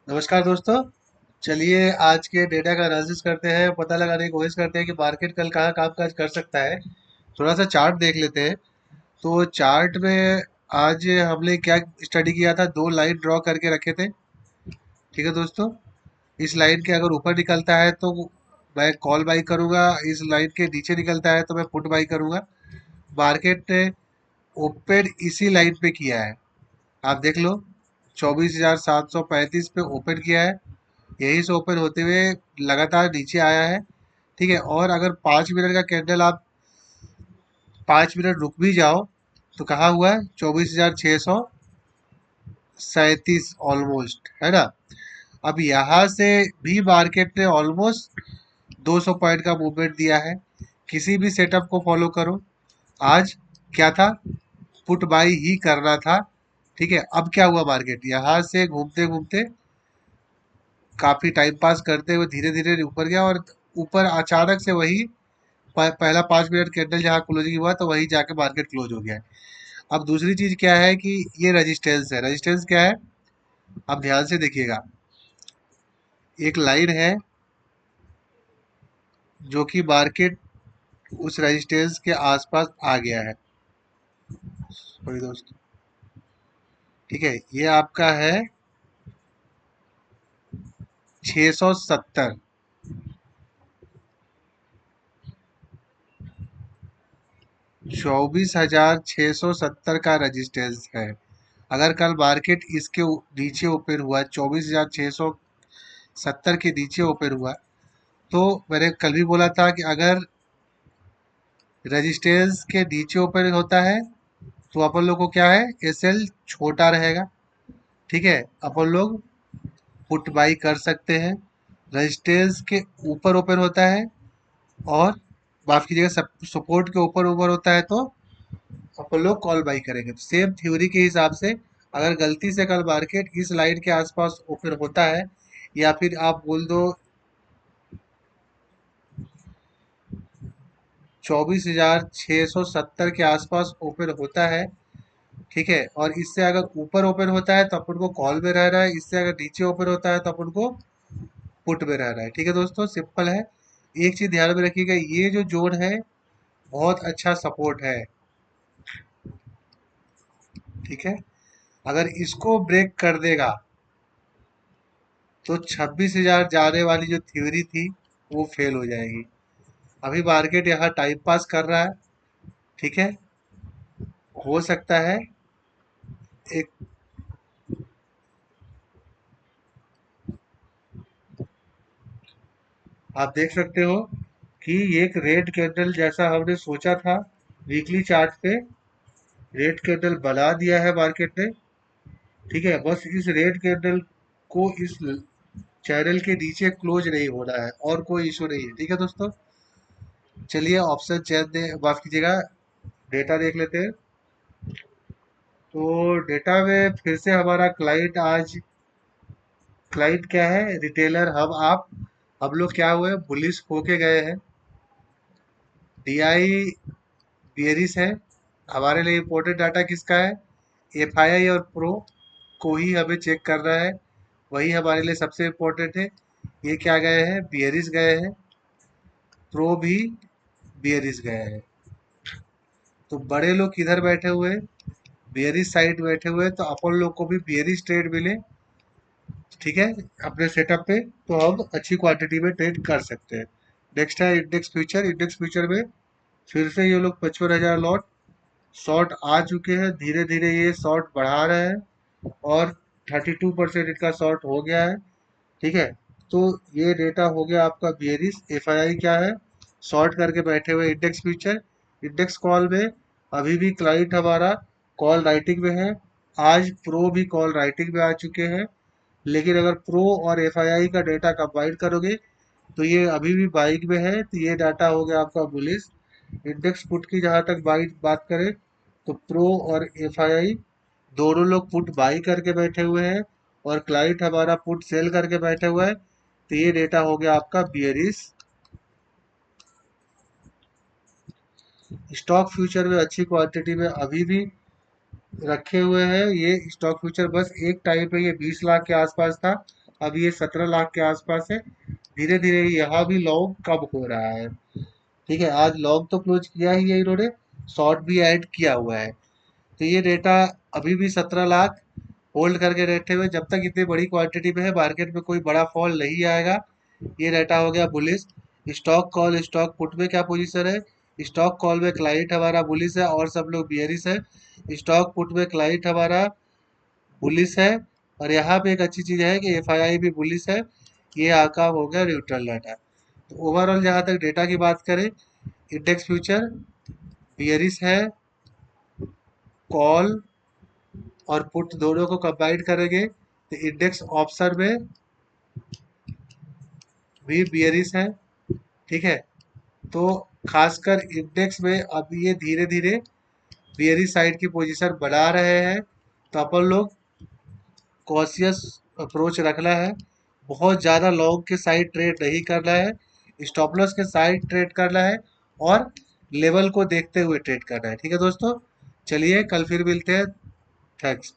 नमस्कार दोस्तों। चलिए आज के डेटा का एनालिसिस करते हैं, पता लगाने की कोशिश करते हैं कि मार्केट कल कहाँ कामकाज कर सकता है। थोड़ा सा चार्ट देख लेते हैं। तो चार्ट में आज हमने क्या स्टडी किया था, दो लाइन ड्रॉ करके रखे थे। ठीक है दोस्तों, इस लाइन के अगर ऊपर निकलता है तो मैं कॉल बाई करूंगा, इस लाइन के नीचे निकलता है तो मैं पुट बाई करूंगा। मार्केट ने ओपन इसी लाइन पे किया है, आप देख लो। 24,735 पे ओपन किया है, यहीं से ओपन होते हुए लगातार नीचे आया है। ठीक है, और अगर 5 मिनट का कैंडल आप 5 मिनट रुक भी जाओ तो कहाँ हुआ है, 24,637 ऑलमोस्ट, है ना। अब यहाँ से भी मार्केट ने ऑलमोस्ट 200 पॉइंट का मूवमेंट दिया है। किसी भी सेटअप को फॉलो करो, आज क्या था, पुट बाई ही करना था। ठीक है, अब क्या हुआ, मार्केट यहाँ से घूमते घूमते काफी टाइम पास करते हुए धीरे धीरे ऊपर गया, और ऊपर अचानक से वही पहला 5 मिनट कैंडल जहाँ क्लोजिंग हुआ तो वही जाके मार्केट क्लोज हो गया है। अब दूसरी चीज क्या है कि ये रेजिस्टेंस है। रेजिस्टेंस क्या है, अब ध्यान से देखिएगा। एक लाइन है जो कि मार्केट उस रेजिस्टेंस के आसपास आ गया है। सॉरी दोस्तों, ठीक है, ये आपका है 670। 24,670 का रेजिस्टेंस है। अगर कल मार्केट इसके नीचे ओपन हुआ, 24,670 के नीचे ओपन हुआ, तो मैंने कल भी बोला था कि अगर रेजिस्टेंस के नीचे ओपन होता है तो अपन लोग को क्या है, एसएल छोटा रहेगा। ठीक है, अपन लोग पुट बाई कर सकते हैं। रेजिस्टेंस के ऊपर ओपन होता है और माफ कीजिएगा सपोर्ट के ऊपर ऊपर होता है तो अपन लोग कॉल बाई करेंगे। तो सेम थ्योरी के हिसाब से अगर गलती से कल मार्केट इस लाइन के आसपास ओपन होता है, या फिर आप बोल दो 24,670 के आसपास ओपन होता है, ठीक है, और इससे अगर ऊपर ओपन होता है तो अपन को कॉल में रह रहा है, इससे अगर नीचे ओपन होता है तो अपन को पुट में रह रहा है। ठीक है दोस्तों, सिंपल है। एक चीज ध्यान में रखिएगा, ये जो जोन है बहुत अच्छा सपोर्ट है। ठीक है, अगर इसको ब्रेक कर देगा तो 26,000 जाने वाली जो थ्योरी थी वो फेल हो जाएगी। अभी मार्केट यहाँ टाइम पास कर रहा है। ठीक है, हो सकता है एक, आप देख सकते हो कि एक रेड कैंडल जैसा हमने सोचा था वीकली चार्ट पे, रेड कैंडल बना दिया है मार्केट ने। ठीक है, बस इस रेड कैंडल को इस चैनल के नीचे क्लोज नहीं होना है, और कोई इशू नहीं है। ठीक है दोस्तों, चलिए ऑप्शन चेन दे, माफ कीजिएगा, डेटा देख लेते हैं। तो डेटा में फिर से हमारा क्लाइंट आज, क्लाइंट क्या है, रिटेलर, हम लोग क्या हुए, बुलिश होके गए हैं। डीआई बियरिश है। हमारे लिए इम्पोर्टेंट डाटा किसका है, एफआईआई और प्रो को ही हमें चेक करना है, वही हमारे लिए सबसे इम्पोर्टेंट है। ये क्या गए हैं, बियरिश गए हैं, प्रो भी बियरिश गए हैं। तो बड़े लोग किधर बैठे हुए हैं, बियरिश साइड बैठे हुए हैं, तो अपन लोग को भी बियरिश ट्रेड मिले, ठीक है, अपने सेटअप पे, तो हम अच्छी क्वांटिटी में ट्रेड कर सकते हैं। नेक्स्ट है इंडेक्स फ्यूचर। इंडेक्स फ्यूचर में फिर से ये लोग 55,000 लॉट शॉर्ट आ चुके हैं, धीरे धीरे ये शॉर्ट बढ़ा रहे हैं, और 32% इनका शॉर्ट हो गया है। ठीक है, तो ये डेटा हो गया आपका बियरिश। एफआईआई क्या है, शॉर्ट करके बैठे हुए इंडेक्स फ्यूचर। इंडेक्स कॉल में अभी भी क्लाइंट हमारा कॉल राइटिंग में है। आज प्रो भी कॉल राइटिंग में आ चुके हैं, लेकिन अगर प्रो और एफआईआई का डेटा कंबाइन करोगे तो ये अभी भी बाइक में है, तो ये डाटा हो गया आपका बुलिश। इंडेक्स पुट की जहां तक बात करें तो प्रो और एफआईआई दोनों लोग पुट बाई करके बैठे हुए हैं, और क्लाइंट हमारा पुट सेल करके बैठे हुआ है, तो ये डेटा हो गया आपका बियरिश। स्टॉक फ्यूचर में अच्छी क्वांटिटी में अभी भी रखे हुए हैं। ये स्टॉक फ्यूचर बस एक टाइम पे ये 20 लाख के आसपास था, अब ये 17 लाख के आसपास है। धीरे धीरे यहाँ भी लॉन्ग कम हो रहा है। ठीक है, आज लॉन्ग तो क्लोज किया ही है इन्होंने, शॉर्ट भी ऐड किया हुआ है। तो ये डेटा अभी भी 17 लाख होल्ड करके बैठे हुए, जब तक इतनी बड़ी क्वांटिटी में है मार्केट में कोई बड़ा फॉल नहीं आएगा। ये डाटा हो गया bullish. Stock call stock put में क्या पोजीशन है? स्टॉक कॉल में क्लाइंट हमारा बुलिश है और सब लोग बियरिश है। स्टॉक पुट में क्लाइंट हमारा बुलिश है। और यहाँ पे एक अच्छी चीज है कि एफआईआई भी बुलिश है। ये आका हो गया न्यूट्रल डाटा। तो ओवरऑल जहाँ तक डेटा की बात करें, इंडेक्स फ्यूचर बियरिश है, कॉल और पुट दोनों को कंबाइन करेंगे तो इंडेक्स ऑप्शन में भी बियरिश है। ठीक है, तो खासकर इंडेक्स में अब ये धीरे धीरे बियरिश साइड की पोजीशन बना रहे हैं। तो अपन लोग कॉशियस अप्रोच रखना है। बहुत ज़्यादा लॉन्ग के साइड ट्रेड नहीं करना है, स्टॉप लॉस के साइड ट्रेड करना है और लेवल को देखते हुए ट्रेड करना है। ठीक है दोस्तों, चलिए कल फिर मिलते हैं। थैंक्स।